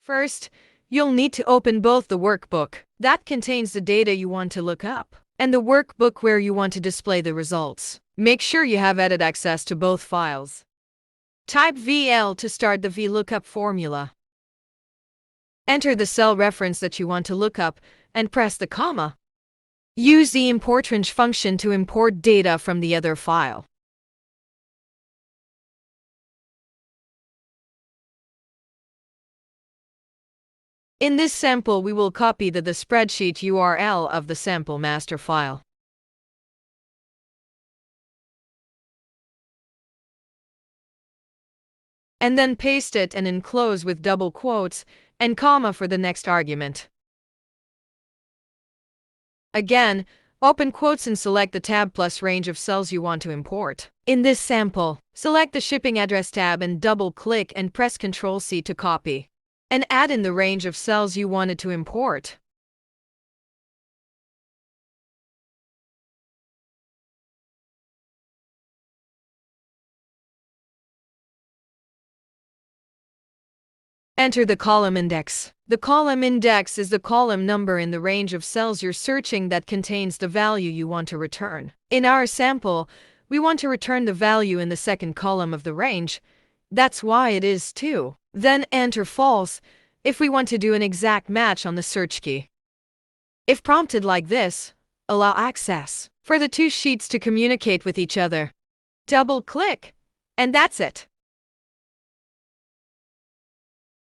First, you'll need to open both the workbook that contains the data you want to look up and the workbook where you want to display the results. Make sure you have edit access to both files. Type VL to start the Vlookup formula. Enter the cell reference that you want to look up and press the comma. Use the IMPORTRANGE function to import data from the other file. In this sample, we will copy the spreadsheet URL of the sample master file. And then paste it and enclose with double quotes and comma for the next argument. Again, open quotes and select the tab plus range of cells you want to import. In this sample, select the shipping address tab and double-click and press Ctrl+C to copy and add in the range of cells you wanted to import. Enter the column index. The column index is the column number in the range of cells you're searching that contains the value you want to return. In our sample, we want to return the value in the second column of the range. That's why it is 2. Then enter false if we want to do an exact match on the search key. If prompted like this, allow access for the two sheets to communicate with each other. Double-click, and that's it.